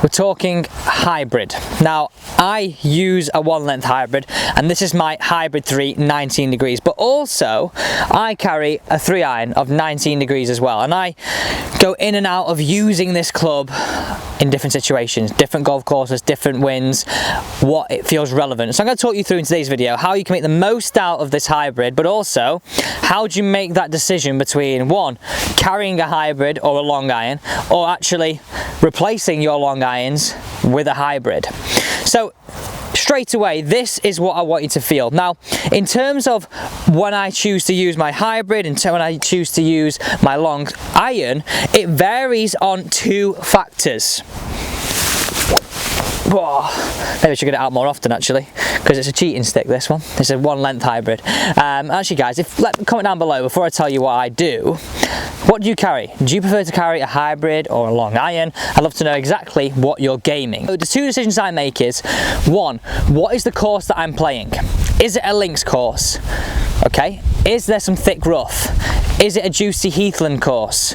We're talking hybrid. Now, I use a 1-length hybrid, and this is my hybrid 3 19 degrees, but also I carry a 3-iron of 19 degrees as well, and I go in and out of using this club in different situations, different golf courses, different winds, what it feels relevant. So I'm going to talk you through in today's video how you can make the most out of this hybrid, but also how do you make that decision between one, carrying a hybrid or a long iron, or actually replacing your long irons with a hybrid. So straight away, this is what I want you to feel. Now, in terms of when I choose to use my hybrid and when I choose to use my long iron, it varies on 2 factors. Whoa. Maybe I should get it out more often actually, because it's a cheating stick, this one. It's a 1-length hybrid. Actually guys, comment down below before I tell you what I do. What do you carry? Do you prefer to carry a hybrid or a long iron? I'd love to know exactly what you're gaming. So the 2 decisions I make is, 1, what is the course that I'm playing? Is it a links course? Okay. Is there some thick rough? Is it a juicy heathland course?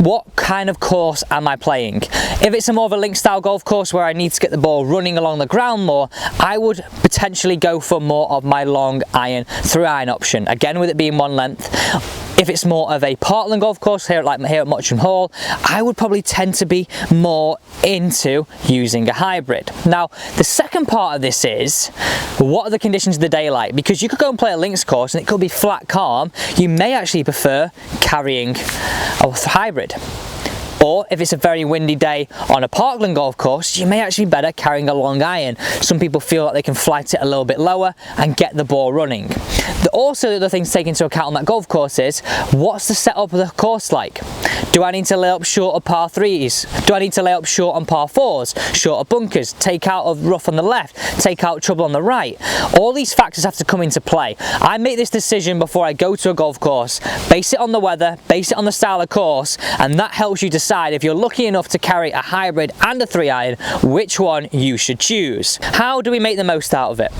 What kind of course am I playing? If it's a more of a link style golf course where I need to get the ball running along the ground more, I would potentially go for more of my long iron 3-iron option, again with it being 1 length. If it's more of a Parkland golf course here at Mottram Hall, I would probably tend to be more into using a hybrid. Now, the second part of this is, what are the conditions of the day like? Because you could go and play a links course and it could be flat calm. You may actually prefer carrying a hybrid. Or if it's a very windy day on a Parkland golf course, you may actually be better carrying a long iron. Some people feel like they can flight it a little bit lower and get the ball running. Also, the other thing to take into account on that golf course is, what's the setup of the course like? Do I need to lay up short of par 3s? Do I need to lay up short on par 4s? Short of bunkers? Take out of rough on the left? Take out trouble on the right? All these factors have to come into play. I make this decision before I go to a golf course, base it on the weather, base it on the style of course, and that helps you decide if you're lucky enough to carry a hybrid and a 3-iron, which one you should choose. How do we make the most out of it?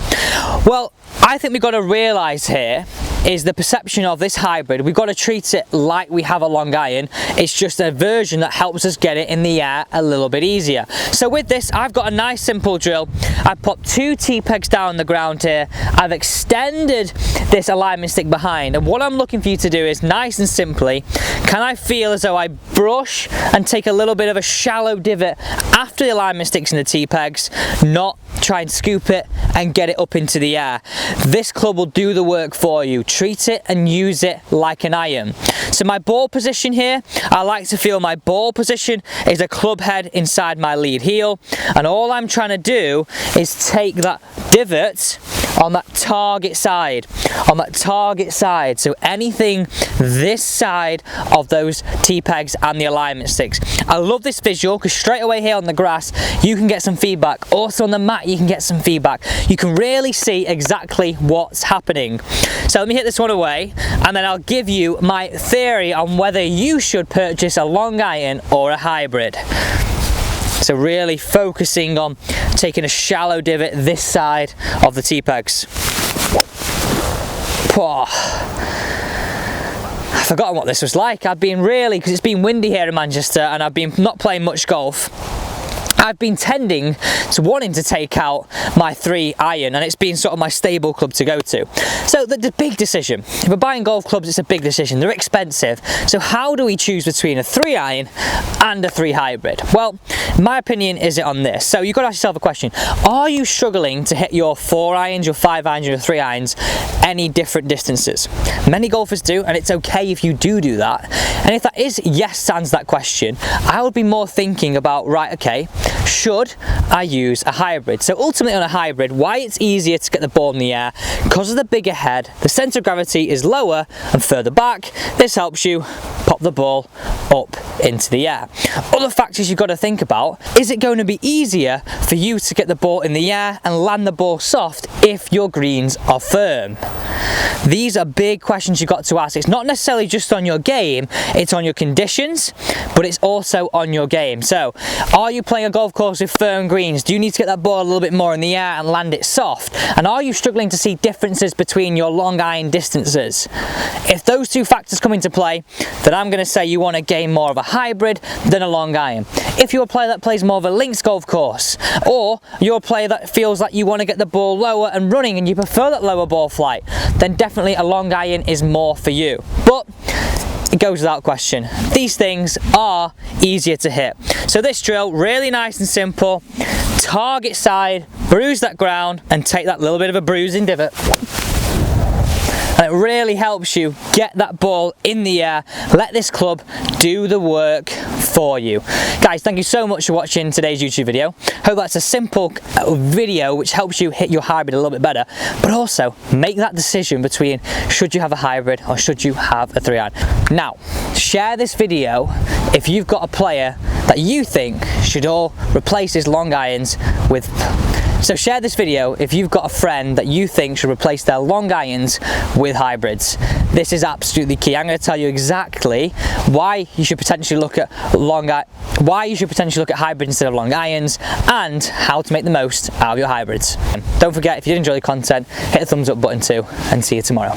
Well, I think we've got to realise here is the perception of this hybrid. We've got to treat it like we have a long iron. It's just a version that helps us get it in the air a little bit easier. So with this, I've got a nice simple drill. I've popped 2 T-pegs down on the ground here. I've extended this alignment stick behind, and what I'm looking for you to do is, nice and simply, can I feel as though I brush and take a little bit of a shallow divot after the alignment sticks in the T-pegs, not try and scoop it and get it up into the air. This club will do the work for you. Treat it and use it like an iron. So my ball position here, I like to feel my ball position is a club head inside my lead heel, and all I'm trying to do is take that divot on that target side, so anything this side of those T-pegs and the alignment sticks. I love this visual because straight away here on the grass you can get some feedback. Also on the mat you can get some feedback. You can really see exactly what's happening. So let me hit this one away, and then I'll give you my theory on whether you should purchase a long iron or a hybrid. So really focusing on taking a shallow divot this side of the T-pegs. I've forgotten what this was like. I've been really, because it's been windy here in Manchester and I've been not playing much golf, I've been tending to wanting to take out my 3-iron, and it's been sort of my stable club to go to. So the big decision, if we're buying golf clubs, it's a big decision. They're expensive. So how do we choose between a 3-iron and a 3 hybrid? Well, my opinion is it on this. So you've got to ask yourself a question. Are you struggling to hit your 4-irons, your 5-irons, your 3-irons any different distances? Many golfers do, and it's okay if you do that. And if that is yes to answer that question, I would be more thinking about, right, okay, should I use a hybrid? So ultimately on a hybrid, why it's easier to get the ball in the air, because of the bigger head, the centre of gravity is lower and further back. This helps you pop the ball up into the air. Other factors you've got to think about, is it going to be easier for you to get the ball in the air and land the ball soft if your greens are firm? These are big questions you've got to ask. It's not necessarily just on your game, it's on your conditions, but it's also on your game. So, are you playing a golf course with firm greens? Do you need to get that ball a little bit more in the air and land it soft? And are you struggling to see differences between your long iron distances? If those two factors come into play, then I'm going to say you want to gain more of a hybrid than a long iron. If you're a player that plays more of a links golf course, or you're a player that feels like you want to get the ball lower and running and you prefer that lower ball flight, then definitely a long iron is more for you. But it goes without question, these things are easier to hit. So this drill, really nice and simple. Target side, bruise that ground, and take that little bit of a bruising divot. And it really helps you get that ball in the air. Let this club do the work for you. Guys, thank you so much for watching today's YouTube video. Hope that's a simple video which helps you hit your hybrid a little bit better, but also make that decision between should you have a hybrid or should you have a 3-iron. Now, share this video if you've got a player that you think should all replace his long irons with. So share this video if you've got a friend that you think should replace their long irons with hybrids. This is absolutely key. I'm going to tell you exactly why you should potentially look at hybrids instead of long irons, and how to make the most out of your hybrids. Don't forget, if you did enjoy the content, hit the thumbs up button too, and see you tomorrow.